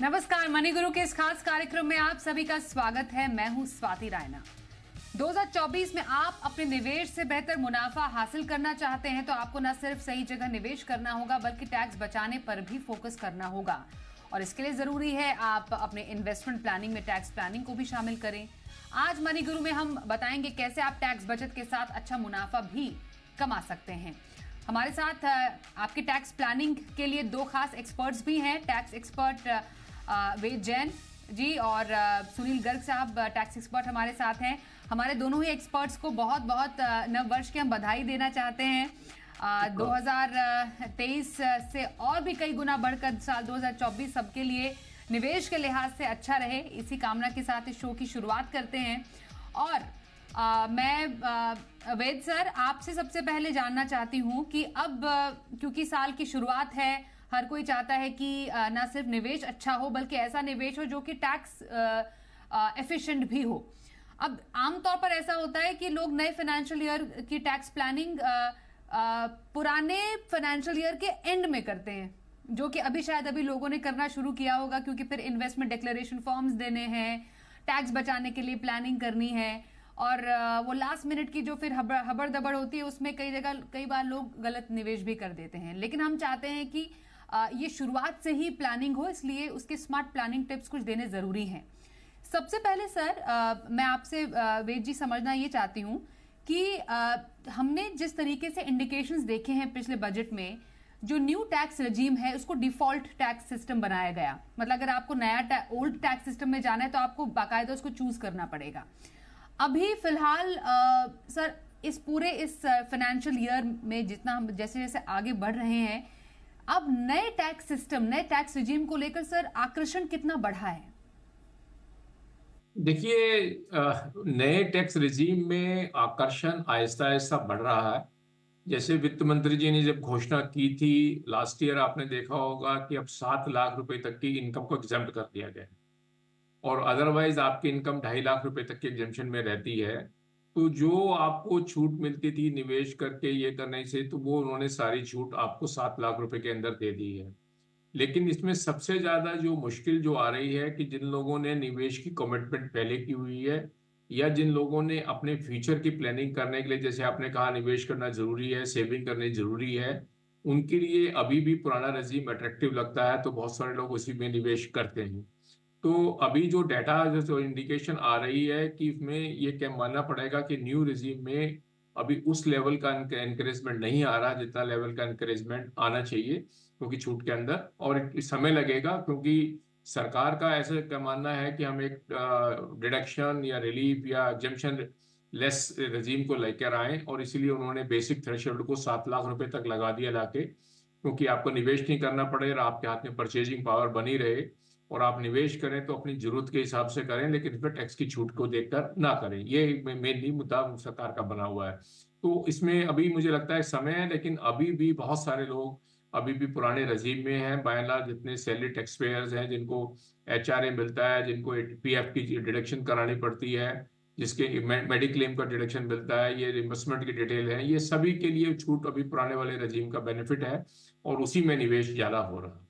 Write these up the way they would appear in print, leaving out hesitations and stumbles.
नमस्कार, मनी गुरु के इस खास कार्यक्रम में आप सभी का स्वागत है। मैं हूं स्वाति रायना। 2024 में आप अपने निवेश से बेहतर मुनाफा हासिल करना चाहते हैं तो आपको न सिर्फ सही जगह निवेश करना होगा बल्कि टैक्स बचाने पर भी फोकस करना होगा। और इसके लिए जरूरी है आप अपने इन्वेस्टमेंट प्लानिंग में टैक्स प्लानिंग को भी शामिल करें। आज मनी गुरु में हम बताएंगे कैसे आप टैक्स बचत के साथ अच्छा मुनाफा भी कमा सकते हैं। हमारे साथ आपके टैक्स प्लानिंग के लिए दो खास एक्सपर्ट्स भी हैं। टैक्स एक्सपर्ट वेद जैन जी और सुनील गर्ग साहब टैक्स एक्सपर्ट हमारे साथ हैं। हमारे दोनों ही एक्सपर्ट्स को बहुत बहुत नव वर्ष की हम बधाई देना चाहते हैं। 2023 से और भी कई गुना बढ़कर साल 2024 सबके लिए निवेश के लिहाज से अच्छा रहे, इसी कामना के साथ इस शो की शुरुआत करते हैं। और मैं वेद सर आपसे सबसे पहले जानना चाहती हूं कि अब क्योंकि साल की शुरुआत है, हर कोई चाहता है कि ना सिर्फ निवेश अच्छा हो बल्कि ऐसा निवेश हो जो कि टैक्स एफिशिएंट भी हो। अब आमतौर पर ऐसा होता है कि लोग नए फाइनेंशियल ईयर की टैक्स प्लानिंग पुराने फाइनेंशियल ईयर के एंड में करते हैं, जो कि अभी लोगों ने करना शुरू किया होगा क्योंकि फिर इन्वेस्टमेंट डिक्लेरेशन फॉर्म्स देने हैं, टैक्स बचाने के लिए प्लानिंग करनी है और वो लास्ट मिनट की जो फिर हबड़ दबड़ होती है उसमें कई बार लोग गलत निवेश भी कर देते हैं। लेकिन हम चाहते हैं कि ये शुरुआत से ही प्लानिंग हो, इसलिए उसके स्मार्ट प्लानिंग टिप्स कुछ देने जरूरी हैं। सबसे पहले सर मैं आपसे वेद जी समझना ये चाहती हूँ कि हमने जिस तरीके से इंडिकेशंस देखे हैं पिछले बजट में, जो न्यू टैक्स रजीम है उसको डिफॉल्ट टैक्स सिस्टम बनाया गया। मतलब अगर आपको नया ओल्ड टैक्स सिस्टम में जाना है तो आपको बाकायदा उसको चूज करना पड़ेगा। अभी फिलहाल सर इस फाइनेंशियल ईयर में जितना हम जैसे जैसे आगे बढ़ रहे हैं, अब नए टैक्स सिस्टम, नए टैक्स रिजीम को लेकर सर आकर्षण कितना बढ़ा है? देखिए, नए टैक्स रिजीम में आकर्षण आहिस्ता आहिस्ता बढ़ रहा है। जैसे वित्त मंत्री जी ने जब घोषणा की थी लास्ट ईयर, आपने देखा होगा कि अब 7 लाख रुपए तक की इनकम को एग्जेम्प्ट कर दिया गया है और अदरवाइज आपकी इनकम 2.5 लाख रुपए तक के एग्जेम्पशन में रहती है। तो जो आपको छूट मिलती थी निवेश करके ये करने से, तो वो उन्होंने सारी छूट आपको 7 लाख रुपए के अंदर दे दी है। लेकिन इसमें सबसे ज्यादा जो मुश्किल जो आ रही है कि जिन लोगों ने निवेश की कमिटमेंट पहले की हुई है या जिन लोगों ने अपने फ्यूचर की प्लानिंग करने के लिए, जैसे आपने कहा निवेश करना जरूरी है, सेविंग करनी जरूरी है, उनके लिए अभी भी पुराना रजीम अट्रैक्टिव लगता है तो बहुत सारे लोग उसी में निवेश करते हैं। तो अभी जो डाटा जो इंडिकेशन आ रही है कि इसमें ये क्या मानना पड़ेगा कि न्यू रिजीम में अभी उस लेवल का एनकरेजमेंट नहीं आ रहा जितना लेवल का एनकरेजमेंट आना चाहिए, क्योंकि छूट के अंदर और समय लगेगा। क्योंकि सरकार का ऐसा क्या मानना है कि हम एक डिडक्शन या रिलीफ या एग्जेम्पशन लेस रजीम को लेकर आए और इसीलिए उन्होंने बेसिक थ्रेशोल्ड को 7 लाख रुपए तक लगा दिया लाके, क्योंकि आपको निवेश नहीं करना पड़े और आपके हाथ में परचेजिंग पावर बनी रहे और आप निवेश करें तो अपनी जरूरत के हिसाब से करें, लेकिन इस पर टैक्स की छूट को देखकर ना करें। ये मेनली मुद्दा सरकार का बना हुआ है। तो इसमें अभी मुझे लगता है समय है, लेकिन अभी भी बहुत सारे लोग अभी भी पुराने रजीम में हैं। बाय एंड लार्ज जितने सैलरी टैक्स पेयर्स हैं जिनको एचआरए मिलता है, जिनको पीएफ की डिडक्शन करानी पड़ती है, जिसके मेडिक्लेम का डिडक्शन मिलता है, ये इन्वेस्टमेंट की डिटेल है, ये सभी के लिए छूट अभी पुराने वाले रजीम का बेनिफिट है और उसी में निवेश ज्यादा हो रहा है।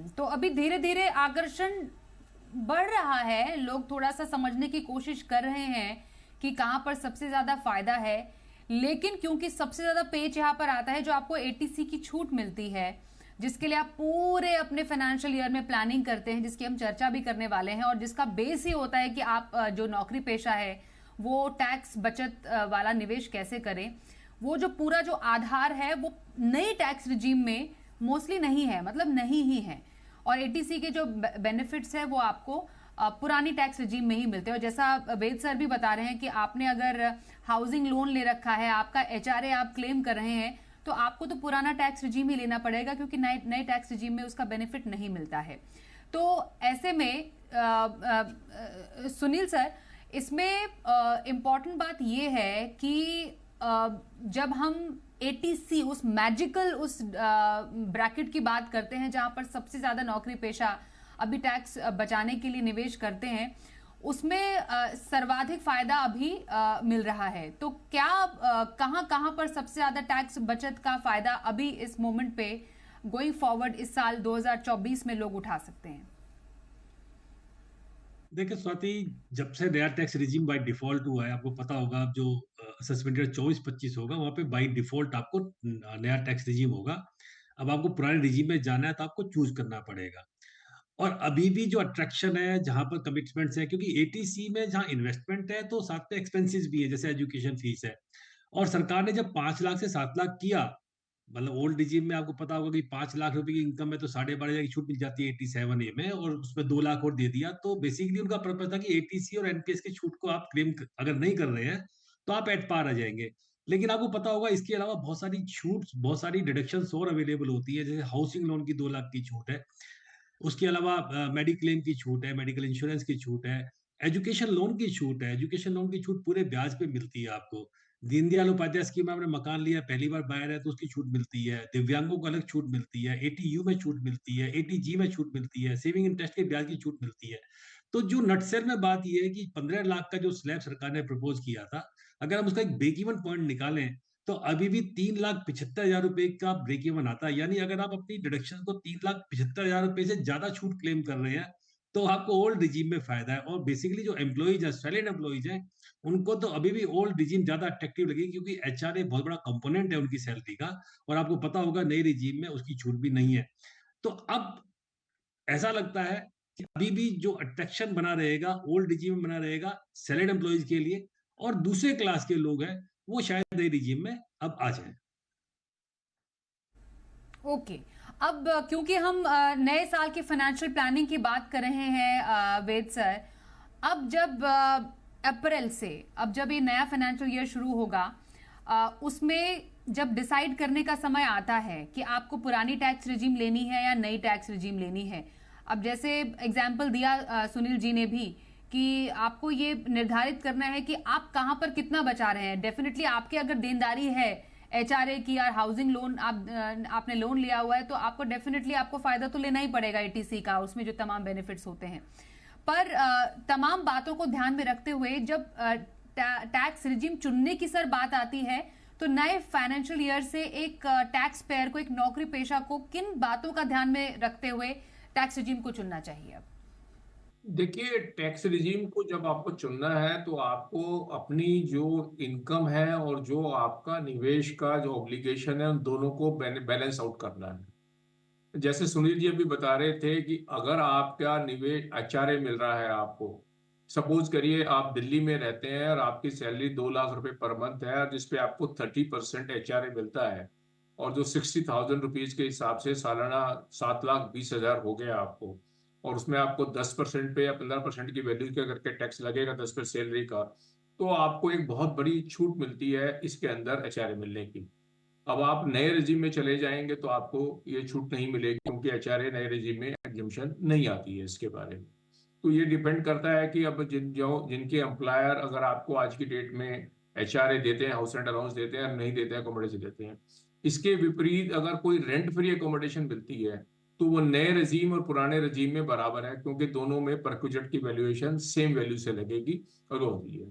तो अभी धीरे धीरे आकर्षण बढ़ रहा है, लोग थोड़ा सा समझने की कोशिश कर रहे हैं कि कहां पर सबसे ज्यादा फायदा है। लेकिन क्योंकि सबसे ज्यादा पेच यहां पर आता है जो आपको एटीसी की छूट मिलती है, जिसके लिए आप पूरे अपने फाइनेंशियल ईयर में प्लानिंग करते हैं, जिसकी हम चर्चा भी करने वाले हैं और जिसका बेस ही होता है कि आप जो नौकरी पेशा है वो टैक्स बचत वाला निवेश कैसे करें। वो जो पूरा जो आधार है वो नए टैक्स रिजीम में मोस्टली नहीं है, मतलब नहीं ही है। और एटीसी के जो बेनिफिट्स है वो आपको पुरानी टैक्स रिजीम में ही मिलते हैं। और जैसा वेद सर भी बता रहे हैं कि आपने अगर हाउसिंग लोन ले रखा है, आपका एचआरए आप क्लेम कर रहे हैं, तो आपको तो पुराना टैक्स रिजीम ही लेना पड़ेगा क्योंकि नए टैक्स रिजीम में उसका बेनिफिट नहीं मिलता है। तो ऐसे में सुनील सर, इसमें इंपॉर्टेंट बात यह है कि जब हम एटीसी उस मैजिकल उस ब्रैकेट की बात करते हैं जहां पर सबसे ज्यादा नौकरी पेशा अभी टैक्स बचाने के लिए निवेश करते हैं, उसमें सर्वाधिक फायदा अभी मिल रहा है। तो क्या कहां कहां पर सबसे ज्यादा टैक्स बचत का फायदा अभी इस मोमेंट पे गोइंग फॉरवर्ड इस साल 2024 में लोग उठा सकते हैं? देखिए स्वाति, जब से नया टैक्स रिजीम बाय डिफॉल्ट हुआ है, आपको पता होगा, अब जो असेसमेंट ईयर 24-25 होगा, वहां पे बाय डिफॉल्ट आपको नया टैक्स रिजीम होगा। अब आपको पुराने रिजीम में जाना है तो आपको चूज करना पड़ेगा। और अभी भी जो अट्रैक्शन है, जहां पर कमिटमेंट्स है, क्योंकि एटीसी में जहां इन्वेस्टमेंट है तो साथ में एक्सपेंसेस भी है, जैसे एजुकेशन फीस है। और सरकार ने जब 5 लाख से 7 लाख किया, मतलब ओल्ड रिजीम में आपको पता होगा कि 5 लाख रुपए की इनकम है तो 12.5 हजार की छूट मिल जाती है 87A में, और उसमें 2 लाख और दे दिया, तो बेसिकली उनका पर्पज था कि एटीसी और एनपीएस की छूट को आप क्लेम अगर नहीं कर रहे हैं तो आप एट पार आ जाएंगे। लेकिन आपको पता होगा इसके अलावा बहुत सारी छूट, बहुत सारी डिडक्शन और अवेलेबल होती है, जैसे हाउसिंग लोन की 2 लाख की छूट है। उसके अलावा मेडिक्लेम की छूट है, मेडिकल इंश्योरेंस की छूट है, एजुकेशन लोन की छूट है। एजुकेशन लोन की छूट पूरे ब्याज पे मिलती है आपको। दीनदयाल उपाध्याय स्कीम में आपने मकान लिया, पहली बार बायर है तो उसकी छूट मिलती है। दिव्यांगों को अलग छूट मिलती है, एटीयू में छूट मिलती है, एटीजी में छूट मिलती है, सेविंग इंटरेस्ट के ब्याज की छूट मिलती है। तो जो नटसेल में बात यह है कि 15 लाख का जो स्लैब सरकार ने प्रपोज किया था, अगर हम उसका एक ब्रेक इवन पॉइंट निकालें तो अभी भी 3,75,000 रुपए का ब्रेक इवन आता है। यानी अगर आप अपनी डिडक्शन को 3,75,000 रुपए से ज्यादा छूट क्लेम कर रहे हैं तो आपको ओल्ड रिजीम में फायदा है। और बेसिकली जो एम्प्लॉइज है, सैलरीड एम्प्लॉइज हैं, उनको तो अभी भी ओल्ड रिजीम ज्यादा अट्रैक्टिव लगेगी, क्योंकि एचआरए बहुत बड़ा कंपोनेंट है उनकी सैलरी का। और आपको पता होगा नई रिजीम में उसकी छूट भी नहीं है। तो अब ऐसा लगता है कि अभी भी जो अट्रैक्शन बना रहेगा, ओल्ड रिजीम में बना रहेगा सैलरीड एम्प्लॉइज के लिए, और दूसरे क्लास के लोग हैं वो शायद नई रिजीम में अब आ जाए। ओके। अब क्योंकि हम नए साल की फाइनेंशियल प्लानिंग की बात कर रहे हैं वेद सर, अब जब अप्रैल से, अब जब ये नया फाइनेंशियल ईयर शुरू होगा, उसमें जब डिसाइड करने का समय आता है कि आपको पुरानी टैक्स रिजीम लेनी है या नई टैक्स रिजीम लेनी है, अब जैसे एग्जाम्पल दिया सुनील जी ने भी कि आपको ये निर्धारित करना है कि आप कहां पर कितना बचा रहे हैं। डेफिनेटली आपके अगर देनदारी है एचआरए की या हाउसिंग लोन, आपने लोन लिया हुआ है, तो आपको डेफिनेटली आपको फायदा तो लेना ही पड़ेगा एटीसी का, उसमें जो तमाम बेनिफिट्स होते हैं। पर तमाम बातों को ध्यान में रखते हुए जब टैक्स रिजीम चुनने की सर बात आती है, तो नए फाइनेंशियल ईयर से एक टैक्स पेयर को, एक नौकरी पेशा को किन बातों का ध्यान में रखते हुए टैक्स रिजीम को चुनना चाहिए? देखिए, टैक्स रिजीम को जब आपको चुनना है तो आपको अपनी जो इनकम है और जो आपका निवेश का जो ऑब्लिगेशन है, उन दोनों को बैलेंस आउट करना है। जैसे सुनील जी अभी बता रहे थे कि अगर आपका निवेश एचआरए मिल रहा है आपको, सपोज करिए आप दिल्ली में रहते हैं और आपकी सैलरी 2 लाख रुपए पर मंथ है, जिसपे आपको 30% एचआरए मिलता है, और जो 60,000 रुपीज के हिसाब से सालाना 7,20,000 हो गया आपको, और उसमें आपको 10% पे या 15% की वैल्यू के करके टैक्स लगेगा 10% सैलरी का, तो आपको एक बहुत बड़ी छूट मिलती है इसके अंदर एचआरए मिलने की। अब आप नए रिजीम में चले जाएंगे तो आपको ये छूट नहीं मिलेगी, क्योंकि एचआरए नए रिजीम में एग्जम्पशन नहीं आती है इसके बारे में। तो ये डिपेंड करता है कि अब जिनके एम्प्लॉयर अगर आपको आज की डेट में एचआरए देते हैं, हाउस रेंट अलाउंस देते हैं, नहीं देते हैं, अकोमोडेशन देते हैं। इसके विपरीत अगर कोई रेंट फ्री अकोमोडेशन मिलती है तो वो नए रजीम और पुराने रजीम में बराबर है, क्योंकि दोनों में परक्विजिट की वैल्यूएशन सेम वैल्यू से लगेगी और होती है।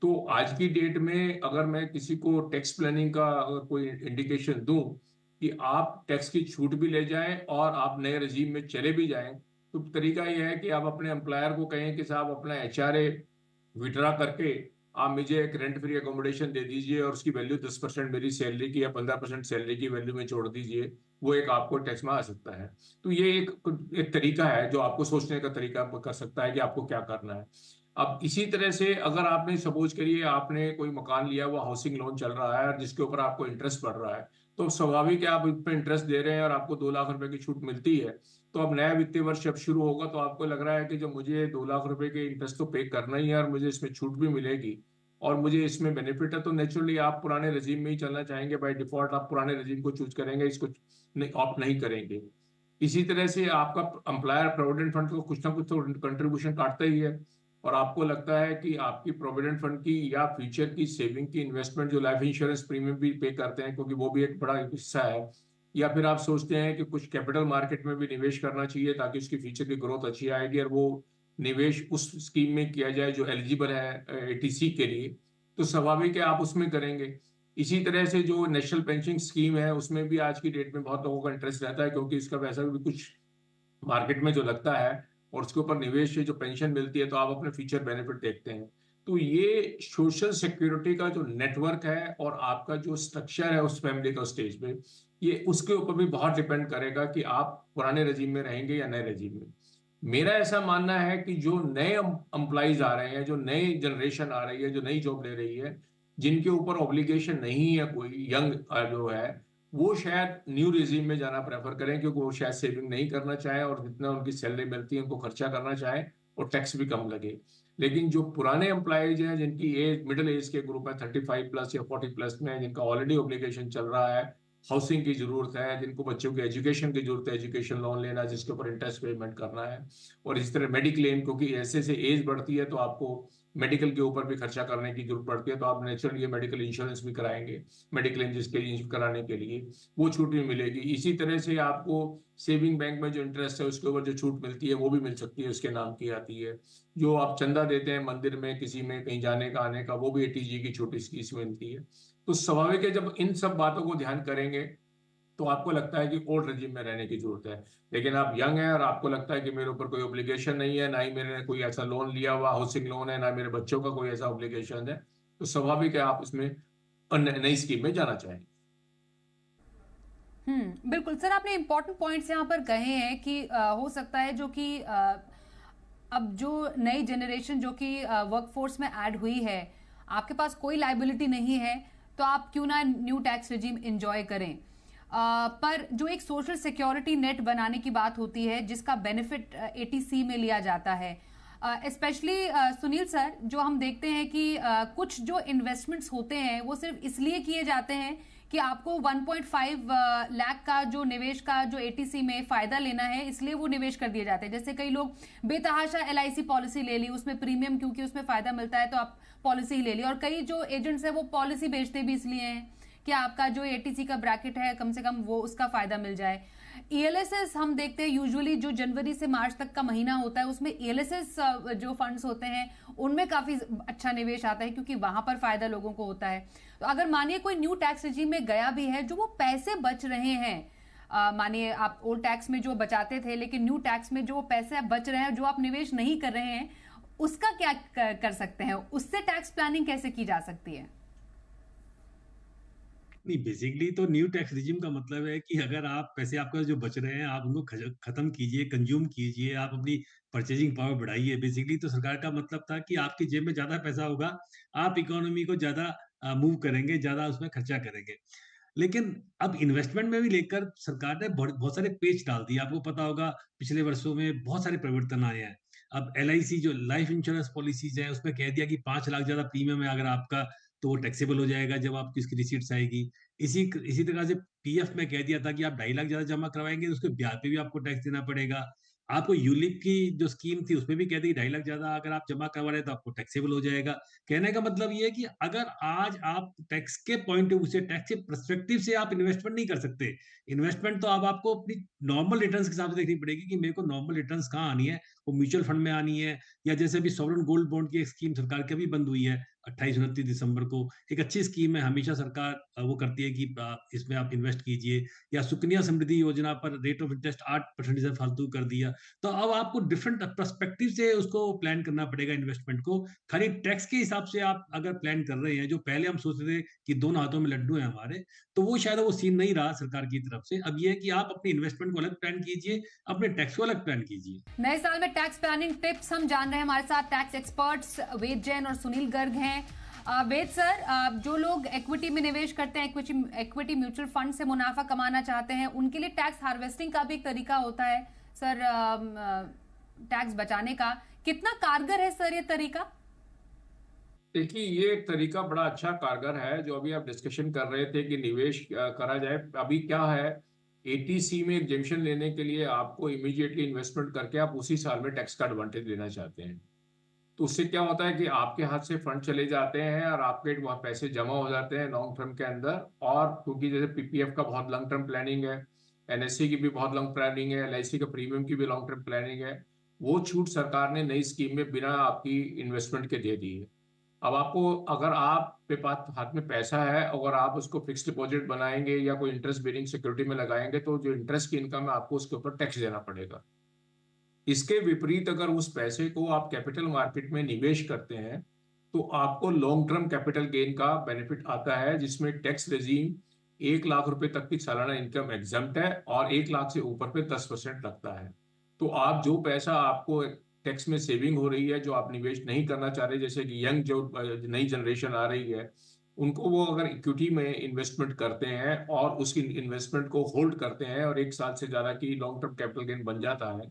तो आज की डेट में अगर मैं किसी को टैक्स प्लानिंग का अगर कोई इंडिकेशन दूं कि आप टैक्स की छूट भी ले जाएं और आप नए रजीम में चले भी जाएं, तो तरीका यह है कि आप अपने एम्प्लॉयर को कहें कि साहब अपना एचआरए विड्रा करके आप मुझे एक रेंट फ्री अकोमोडेशन दे दीजिए, और उसकी वैल्यू 10% मेरी सैलरी की या 15% सैलरी की वैल्यू में जोड़ दीजिए। वो एक आपको टैक्स में आ सकता है। तो ये एक तरीका है जो आपको सोचने का तरीका कर सकता है कि आपको क्या करना है। अब इसी तरह से अगर आपने सपोज करिए आपने कोई मकान लिया हुआ, हाउसिंग लोन चल रहा है, जिसके ऊपर आपको इंटरेस्ट पड़ रहा है, तो स्वाभाविक है आप इस पर इंटरेस्ट दे रहे हैं और आपको 2 लाख रुपए की छूट मिलती है। तो अब नया वित्तीय वर्ष जब शुरू होगा तो आपको लग रहा है कि जब मुझे 2 लाख रुपए के इंटरेस्ट तो पे करना ही है और मुझे इसमें छूट भी मिलेगी और मुझे इसमें बेनिफिट है, तो नेचुरली आप पुराने रजीम में ही चलना चाहेंगे। बाय डिफॉल्ट आप पुराने रजीम को चूज करेंगे, इसको ऑप्ट नहीं करेंगे। इसी तरह से आपका एम्प्लॉयर प्रोविडेंट फंड को कुछ ना कुछ तो कंट्रीब्यूशन काटता ही है, और आपको लगता है कि आपकी प्रोविडेंट फंड की या फ्यूचर की सेविंग की इन्वेस्टमेंट, जो लाइफ इंश्योरेंस प्रीमियम भी पे करते हैं क्योंकि वो भी एक बड़ा हिस्सा है, या फिर आप सोचते हैं कि कुछ कैपिटल मार्केट में भी निवेश करना चाहिए ताकि उसकी फ्यूचर की ग्रोथ अच्छी आएगी, और वो निवेश उस स्कीम में किया जाए जो एलिजिबल है एटीसी के लिए, तो स्वाभाविक है आप उसमें करेंगे। इसी तरह से जो नेशनल पेंशन स्कीम है उसमें भी आज की डेट में बहुत लोगों का इंटरेस्ट रहता है, क्योंकि इसका पैसा भी कुछ मार्केट में जो लगता है और उसके ऊपर निवेश से जो पेंशन मिलती है, तो आप अपने फ्यूचर बेनिफिट देखते हैं। तो ये सोशल सिक्योरिटी का जो नेटवर्क है और आपका जो स्ट्रक्चर है उस फैमिली का स्टेज पे, ये उसके ऊपर भी बहुत डिपेंड करेगा कि आप पुराने रजीम में रहेंगे या नए रजीम में। मेरा ऐसा मानना है कि जो नए एम्प्लॉइज आ रहे हैं, जो नई जनरेशन आ रही है, जो नई जॉब ले रही है, जिनके ऊपर ऑब्लिगेशन नहीं है, कोई यंग जो है, वो शायद न्यू रिजीम में जाना प्रेफर करें, क्योंकि वो शायद सेविंग नहीं करना चाहें और जितना उनकी सैलरी मिलती है उनको खर्चा करना चाहें और टैक्स भी कम लगे। लेकिन जो पुराने एम्प्लॉयज हैं, जिनकी एज मिडिल एज के ग्रुप है, 35 प्लस या 40 प्लस में, जिनका ऑलरेडी ऑब्लिगेशन चल रहा है, हाउसिंग की जरूरत है, जिनको बच्चों की एजुकेशन की जरूरत है, एजुकेशन लोन लेना जिसके ऊपर इंटरेस्ट पेमेंट करना है, और इस तरह मेडिक्लेम, क्योंकि ऐसे से एज बढ़ती है तो आपको मेडिकल के ऊपर भी खर्चा करने की जरूरत पड़ती है, तो आप नेचुरली मेडिकल इंश्योरेंस भी कराएंगे, मेडिक्लेम जिसके लिए कराने के लिए वो छूट भी मिलेगी। इसी तरह से आपको सेविंग बैंक में जो इंटरेस्ट है उसके ऊपर जो छूट मिलती है वो भी मिल सकती है, उसके नाम की आती है। जो आप चंदा देते हैं मंदिर में किसी में कहीं जाने का आने का, वो भी 80G की छोटी स्कीम मिलती है। तो स्वाभाविक है जब इन सब बातों को ध्यान करेंगे तो आपको लगता है कि ओल्ड रजीम में रहने की जरूरत है। लेकिन आप यंग हैं और आपको लगता है कि मेरे ऊपर कोई ऑब्लिगेशन नहीं है, ना ही मैंने कोई ऐसा लोन लिया हुआ हाउसिंग लोन है, ना मेरे बच्चों का कोई ऐसा ऑब्लिगेशन है, तो स्वाभाविक है आप उसमें नई स्कीम में जाना चाहेंगे। बिल्कुल सर, आपने इंपॉर्टेंट पॉइंट्स यहाँ पर कहे हैं कि हो सकता है जो कि अब जो नई जनरेशन जो कि वर्कफोर्स में ऐड हुई है, आपके पास कोई लाइबिलिटी नहीं है, तो आप क्यों ना न्यू टैक्स रिजीम एंजॉय करें। पर जो एक सोशल सिक्योरिटी नेट बनाने की बात होती है जिसका बेनिफिट 80C में लिया जाता है, स्पेशली सुनील सर, जो हम देखते हैं कि कुछ जो इन्वेस्टमेंट्स होते हैं वो सिर्फ इसलिए किए जाते हैं कि आपको 1.5 लाख का जो निवेश का जो 80C में फायदा लेना है, इसलिए वो निवेश कर दिए जाते हैं। जैसे कई लोग बेतहाशा LIC पॉलिसी ले ली, उसमें प्रीमियम क्योंकि उसमें फायदा मिलता है तो आप पॉलिसी ले ली, और कई जो एजेंट्स है वो पॉलिसी बेचते भी इसलिए हैं कि आपका जो 80C का ब्रैकेट है कम से कम वो उसका फायदा मिल जाए। ELSS हम देखते हैं यूजुअली जो जनवरी से मार्च तक का महीना होता है उसमें ELSS जो फंड्स होते हैं उनमें काफी अच्छा निवेश आता है क्योंकि वहां पर फायदा लोगों को होता है। तो अगर मानिए कोई न्यू टैक्स रिजीम में गया भी है, जो वो पैसे बच रहे हैं, मानिए आप ओल्ड टैक्स में जो बचाते थे लेकिन न्यू टैक्स में जो पैसे बच रहे हैं जो आप निवेश नहीं कर रहे हैं, उसका क्या कर सकते हैं, उससे टैक्स प्लानिंग कैसे की जा सकती है? नहीं, बेसिकली तो न्यू टैक्स रिजिम का मतलब है कि अगर आप पैसे आपका जो बच रहे हैं आप उनको खत्म कीजिए, कंज्यूम कीजिए, आप अपनी परचेजिंग पावर बढ़ाइए। बेसिकली तो सरकार का मतलब था कि आपकी जेब में ज्यादा पैसा होगा, आप इकोनॉमी को ज्यादा मूव करेंगे, ज्यादा उसमें खर्चा करेंगे। लेकिन अब इन्वेस्टमेंट में भी लेकर सरकार ने बहुत बहुत सारे पेच डाल दिए। आपको पता होगा पिछले वर्षों में बहुत सारे परिवर्तन आए हैं। अब LIC जो लाइफ इंश्योरेंस पॉलिसीज है उसमें कह दिया कि 5 लाख ज्यादा प्रीमियम है अगर आपका, तो वो टैक्सेबल हो जाएगा जब आपकी इसकी रिसीट्स आएगी। इसी इसी तरह से PF में कह दिया था कि आप 2.5 लाख ज्यादा जमा करवाएंगे तो उसके ब्याज पे भी आपको टैक्स देना पड़ेगा। आपको यूलिप की जो स्कीम थी उसमें भी कह दी 2.5 लाख ज्यादा अगर आप जमा करवा रहे हैं तो आपको टैक्सेबल हो जाएगा। कहने का मतलब ये है कि अगर आज आप टैक्स के पॉइंट ऑफ व्यू से, टैक्स के पर्सपेक्टिव से आप इन्वेस्टमेंट नहीं कर सकते। इन्वेस्टमेंट तो अब आपको अपनी नॉर्मल रिटर्न्स के हिसाब से देखनी पड़ेगी कि मेरे को नॉर्मल रिटर्न्स कहाँ आनी है, वो म्यूचुअल फंड में आनी है, या जैसे अभी सॉवरेन गोल्ड बॉन्ड की एक स्कीम सरकार की अभी बंद हुई है 28-29 दिसंबर को। एक अच्छी स्कीम है, हमेशा सरकार वो करती है कि इसमें आप इन्वेस्ट कीजिए। या सुकन्या समृद्धि योजना पर रेट ऑफ इंटरेस्ट 8% से फालतू कर दिया। तो अब आपको डिफरेंट पर्सपेक्टिव से उसको प्लान करना पड़ेगा इन्वेस्टमेंट को। खाली टैक्स के हिसाब से आप अगर प्लान कर रहे हैं, जो पहले हम सोचते थे कि दोनों हाथों में लड्डू है हमारे, तो वो शायद वो सीन नहीं रहा सरकार की तरफ से। अब ये है कि आप अपनी इन्वेस्टमेंट को अलग प्लान कीजिए, अपने टैक्स को अलग प्लान कीजिए। नए साल में टैक्स प्लानिंग टिप्स हम जान रहे हैं, हमारे साथ टैक्स एक्सपर्ट्स वेद जैन और सुनील गर्ग हैं। वेद सर, जो लोग इक्विटी में निवेश करते हैं, इक्विटी म्यूचुअल फंड से मुनाफा कमाना चाहते हैं, उनके लिए टैक्स हार्वेस्टिंग का भी एक तरीका होता है सर, टैक्स बचाने का। कितना कारगर है सर ये तरीका? देखिए, ये एक तरीका बड़ा अच्छा कारगर है जो अभी आप डिस्कशन कर रहे थे कि निवेश करा जाए। अभी क्या है, 80C में एग्जेम्पशन लेने के लिए आपको इमीडिएटली इन्वेस्टमेंट करके आप उसी साल में टैक्स का एडवांटेज लेना चाहते हैं। तो उससे क्या होता है कि आपके हाथ से फंड चले जाते हैं और आपके वहाँ पैसे जमा हो जाते हैं लॉन्ग टर्म के अंदर। और क्योंकि जैसे PPF का बहुत लॉन्ग टर्म प्लानिंग है, NSE की भी बहुत लॉन्ग प्लानिंग है, LIC का प्रीमियम की भी लॉन्ग टर्म प्लानिंग है, वो छूट सरकार ने नई स्कीम में बिना आपकी इन्वेस्टमेंट के दे दी है। अब आपको, अगर आप पे पास हाथ में पैसा है, अगर आप उसको फिक्स डिपॉजिट बनाएंगे या कोई इंटरेस्ट बेरिंग सिक्योरिटी में लगाएंगे, तो जो इंटरेस्ट की इनकम है आपको उसके ऊपर टैक्स देना पड़ेगा। इसके विपरीत अगर उस पैसे को आप कैपिटल मार्केट में निवेश करते हैं, तो आपको लॉन्ग टर्म कैपिटल गेन का बेनिफिट आता है, जिसमें टैक्स रेजीम 1 लाख रुपए तक की सालाना इनकम एग्जम्प्ट है और 1 लाख से ऊपर पे 10% लगता है। तो आप जो पैसा आपको टैक्स में सेविंग हो रही है, जो आप निवेश नहीं करना चाह रहे, जैसे कि यंग जो नई जनरेशन आ रही है, उनको वो अगर इक्विटी में इन्वेस्टमेंट करते हैं और उसकी इन्वेस्टमेंट को होल्ड करते हैं और 1 साल से ज्यादा की लॉन्ग टर्म कैपिटल गेन बन जाता है,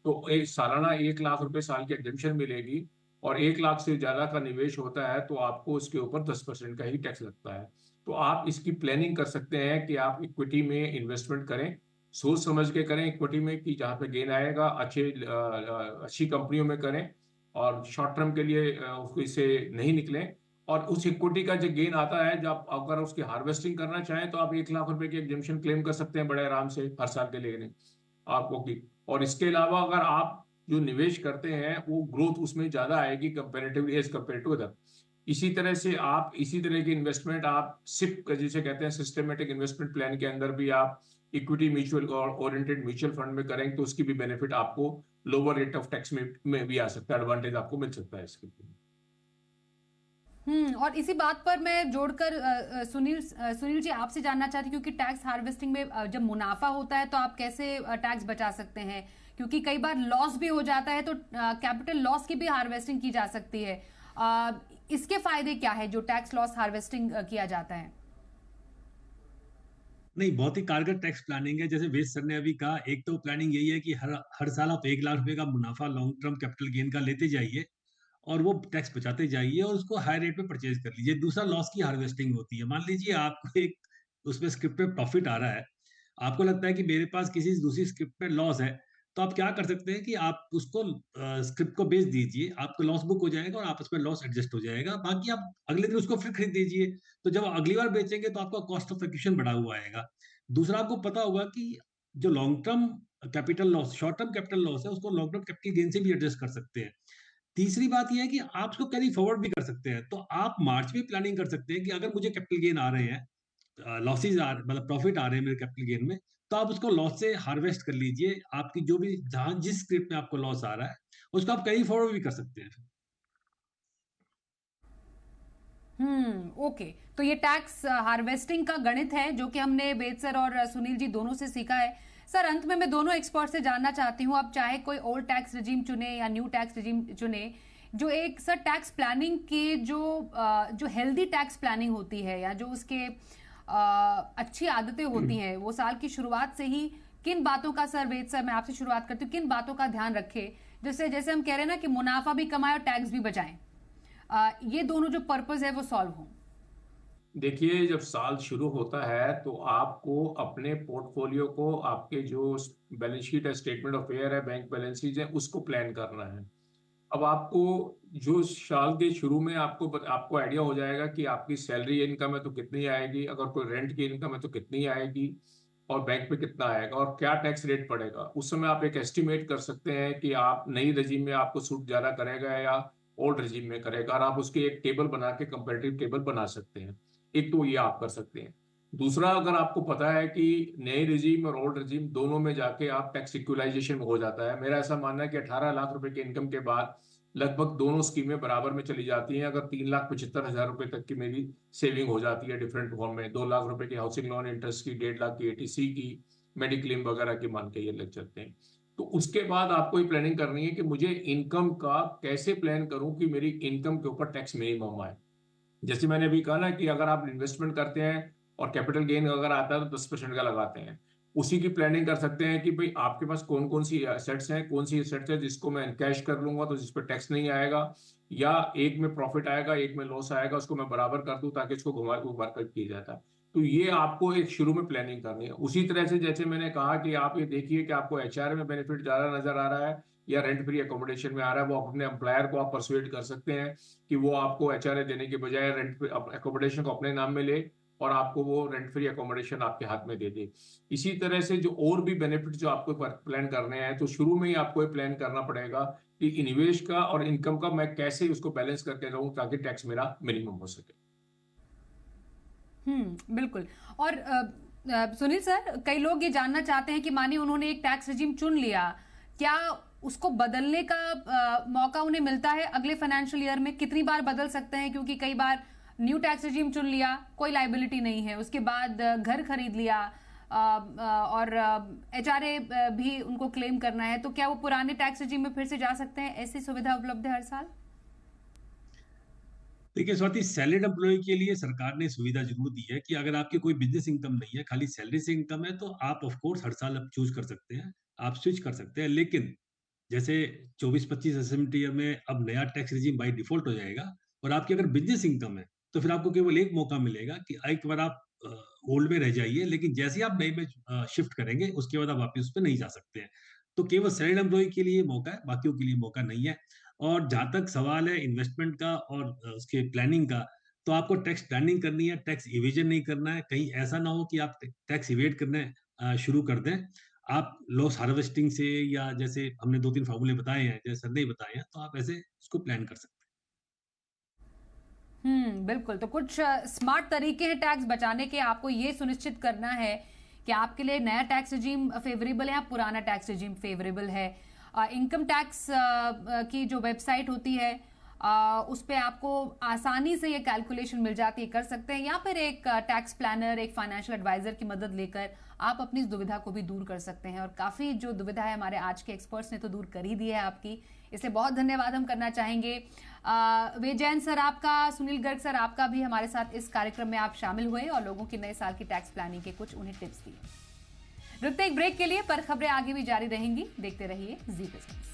तो एक सालाना 1 लाख रुपए साल की एग्जेम्पशन मिलेगी। और 1 लाख से ज्यादा का निवेश होता है तो आपको उसके ऊपर 10% का ही टैक्स लगता है। तो आप इसकी प्लानिंग कर सकते हैं कि आप इक्विटी में इन्वेस्टमेंट करें, सोच समझ के करें इक्विटी में, कि जहां पे गेन आएगा अच्छी कंपनियों में करें, और शॉर्ट टर्म के लिए उसको इससे नहीं निकलें। और उस इक्विटी का जो गेन आता है, जब अगर उसकी हार्वेस्टिंग करना चाहें, तो आप 1 लाख रुपए की एग्जेम्पशन क्लेम कर सकते हैं बड़े आराम से हर साल के लिए आपको की। और इसके अलावा अगर आप जो निवेश करते हैं वो ग्रोथ उसमें ज्यादा आएगी comparatively as compare to other. इसी तरह से आप इसी तरह की इन्वेस्टमेंट आप सिप जिसे कहते हैं सिस्टमेटिक इन्वेस्टमेंट प्लान के अंदर भी आप इक्विटी म्यूचुअल और ओरिएंटेड म्यूचुअल फंड में करेंगे, तो उसकी भी बेनिफिट आपको लोअर रेट ऑफ टैक्स में भी आ सकता है, एडवांटेज आपको मिल सकता है इसके। और इसी बात पर मैं जोड़कर सुनील जी आपसे जानना चाहती हूँ, क्योंकि टैक्स हार्वेस्टिंग में जब मुनाफा होता है तो आप कैसे टैक्स बचा सकते हैं, क्योंकि कई बार लॉस भी हो जाता है, तो कैपिटल लॉस की भी हार्वेस्टिंग की जा सकती है। इसके फायदे क्या है जो टैक्स लॉस हार्वेस्टिंग किया जाता है? नहीं, बहुत ही कारगर टैक्स प्लानिंग है। जैसे वेद सर ने अभी कहा, एक तो प्लानिंग यही है कि हर हर साल आप 1 लाख रुपए का मुनाफा लॉन्ग टर्म कैपिटल गेन का लेते जाइए और वो टैक्स बचाते जाइए और उसको हाई रेट पे परचेज कर लीजिए। दूसरा, लॉस की हार्वेस्टिंग होती है। मान लीजिए आपको एक उसमें स्क्रिप्ट पे प्रॉफिट आ रहा है, आपको लगता है कि मेरे पास किसी दूसरी स्क्रिप्ट पे लॉस है, तो आप क्या कर सकते हैं कि आप उसको स्क्रिप्ट को बेच दीजिए, आपको लॉस बुक हो जाएगा और आपस में लॉस एडजस्ट हो जाएगा। बाकी आप अगले दिन उसको फिर खरीद दीजिए, तो जब अगली बार बेचेंगे तो आपका कॉस्ट ऑफ एक्विजिशन बढ़ा हुआ आएगा। दूसरा, आपको पता होगा कि जो long term capital loss, short term capital loss है, उसको लॉन्ग टर्म कैपिटल गेन से भी एडजस्ट कर सकते हैं। तीसरी बात यह है कि आप उसको कैरी फॉरवर्ड भी कर सकते हैं। तो आप मार्च में प्लानिंग कर सकते हैं कि अगर मुझे कैपिटल गेन आ रहे हैं, लॉसेज आ मतलब प्रॉफिट आ रहे हैं मेरे कैपिटल गेन में, तो आप उसको लॉस से हार्वेस्ट कर लीजिए। आपकी जो भी जहां जिस स्क्रिप्ट में आपको लॉस आ रहा है उसको आप कैरी फॉरवर्ड भी कर सकते हैं। ओके। तो ये टैक्स हार्वेस्टिंग का गणित है जो कि हमने वेद सर और सुनील जी दोनों से सीखा है। सर, अंत में मैं दोनों एक्सपर्ट से जानना चाहती हूँ, आप चाहे कोई ओल्ड टैक्स रिजीम चुने या न्यू टैक्स रिजीम चुने, जो एक सर टैक्स प्लानिंग के जो हेल्दी टैक्स प्लानिंग होती है या जो उसके अच्छी आदतें होती हैं, वो साल की शुरुआत से ही किन बातों का, सर वेद सर मैं आपसे शुरुआत करती हूँ, किन बातों का ध्यान रखे, जैसे जैसे हम कह रहे हैं ना कि मुनाफा भी कमाए और टैक्स भी बचाएं, ये दोनों जो पर्पस है वो सॉल्व हो? देखिए, जब साल शुरू होता है तो आपको अपने पोर्टफोलियो को, आपके जो बैलेंस शीट है, स्टेटमेंट ऑफ फेयर है, बैंक बैलेंसेज है, उसको प्लान करना है। अब आपको जो साल के शुरू में आपको आइडिया हो जाएगा कि आपकी सैलरी इनकम है तो कितनी आएगी, अगर कोई रेंट की इनकम है तो कितनी आएगी, और बैंक पे कितना आएगा, और क्या टैक्स रेट पड़ेगा। उस समय आप एक एस्टिमेट कर सकते हैं कि आप नई रजीम में आपको सूट ज्यादा करेगा या ओल्ड रजीम में करेगा, और आप उसकी एक टेबल बना के कंपेरेटिव टेबल बना सकते हैं। एक तो ये आप कर सकते हैं। दूसरा, अगर आपको पता है कि नए रजीम और ओल्ड रजीम दोनों में जाके आप टैक्स इक्वलाइजेशन हो जाता है, मेरा ऐसा मानना है कि 18 लाख रुपए की इनकम के बाद लगभग दोनों स्कीमें बराबर में चली जाती हैं। अगर 3,75,000 रुपए तक की मेरी सेविंग हो जाती है डिफरेंट फॉर्म में, 2 लाख रुपए की हाउसिंग लोन इंटरेस्ट की, 1.5 लाख की एटीसी की, मेडिक्लेम वगैरह की मान के ये लग जाते हैं। तो उसके बाद आपको ये प्लानिंग करनी है कि मुझे इनकम का कैसे प्लान करूं कि मेरी इनकम के ऊपर टैक्स मिनिमम आए। जैसे मैंने अभी कहा ना कि अगर आप इन्वेस्टमेंट करते हैं और कैपिटल गेन अगर आता है तो 10% का लगाते हैं, उसी की प्लानिंग कर सकते हैं कि भाई आपके पास कौन कौन सी एसेट्स हैं, कौन सी एसेट्स है जिसको मैं कैश कर लूंगा तो जिस पर टैक्स नहीं आएगा, या एक में प्रॉफिट आएगा एक में लॉस आएगा, उसको मैं बराबर कर दूं ताकि इसको घुमा उभार कर किया जाता है। तो ये आपको एक शुरू में प्लानिंग करनी है। उसी तरह से जैसे मैंने कहा कि आप ये देखिए कि आपको एचआर में बेनिफिट ज्यादा नजर आ रहा है या रेंट फ्री अकोमोडेशन में आ रहा है, वो अपने एम्प्लॉयर को आप परसुएट कर सकते हैं कि वो आपको एचआरए देने के बजाय रेंट अकोमोडेशन को अपने नाम में ले और आपको वो रेंट फ्री अकोमोडेशन आपके हाथ में दे दे। इसी तरह से जो और भी बेनिफिट जो आपको प्लान करने हैं, तो शुरू में ही आपको ये प्लान करना पड़ेगा कि निवेश का और इनकम का मैं कैसे उसको बैलेंस करके रहूं ताकि टैक्स मेरा मिनिमम हो सके। बिल्कुल। और सुनील सर, कई लोग ये जानना चाहते हैं कि मानिए उन्होंने एक टैक्स रिजीम चुन लिया, क्या उसको बदलने का मौका उन्हें मिलता है अगले फाइनेंशियल ईयर में? कितनी बार बदल सकते हैं? क्योंकि कई बार न्यू टैक्स रिजीम चुन लिया, कोई लाइबिलिटी नहीं है, उसके बाद घर खरीद लिया और एचआरए भी उनको क्लेम करना है, तो क्या वो पुराने टैक्स रिजीम में फिर से जा सकते हैं? ऐसी सुविधा उपलब्ध है हर साल? देखिए स्वाति, सैलरीड एम्प्लॉय के लिए सरकार ने सुविधा जरूर दी है कि अगर आपकी कोई बिजनेस इनकम नहीं है, खाली सैलरी से इनकम है, तो आप ऑफ कोर्स हर साल आप चूज कर सकते हैं, आप स्विच कर सकते हैं। लेकिन जैसे 24-25 असेंबली ईयर में अब नया टैक्स रिजीम बाय डिफॉल्ट हो जाएगा, और आपकी अगर बिजनेस इनकम है तो फिर आपको केवल एक मौका मिलेगा कि एक बार आप ओल्ड में रह जाइए, लेकिन जैसे ही आप नए में शिफ्ट करेंगे उसके बाद आप वापस उस पर नहीं जा सकते हैं। तो केवल सैलरीड एम्प्लॉय के लिए मौका है, बाकियों के लिए मौका नहीं है। और जहां तक सवाल है इन्वेस्टमेंट का और उसके प्लानिंग का, तो आपको टैक्स प्लानिंग करनी है, टैक्स इवेजन नहीं करना है। कहीं ऐसा ना हो कि आप टैक्स इवेड करने शुरू कर दें। आप लॉस हार्वेस्टिंग से, या जैसे हमने 2-3 फार्मूले बताए हैं, जैसे सर ने बताए हैं, तो आप ऐसे उसको प्लान कर सकते हैं। बिल्कुल। तो कुछ स्मार्ट तरीके हैं टैक्स बचाने के। आपको ये सुनिश्चित करना है कि आपके लिए नया टैक्स रिजीम फेवरेबल है या पुराना टैक्स रिजीम फेवरेबल है। इनकम टैक्स की जो वेबसाइट होती है उस पे आपको आसानी से ये कैलकुलेशन मिल जाती है, कर सकते हैं, या फिर एक टैक्स प्लानर, एक फाइनेंशियल एडवाइजर की मदद लेकर आप अपनी इस दुविधा को भी दूर कर सकते हैं। और काफी जो दुविधा है हमारे आज के एक्सपर्ट्स ने तो दूर कर ही दी है आपकी, इसलिए बहुत धन्यवाद हम करना चाहेंगे। वे जैन सर आपका, सुनील गर्ग सर आपका भी हमारे साथ इस कार्यक्रम में आप शामिल हुए और लोगों की नए साल की टैक्स प्लानिंग के कुछ उन्हें टिप्स दिए। रुकते एक ब्रेक के लिए, पर खबरें आगे भी जारी रहेंगी। देखते रहिए जी बिजनेस।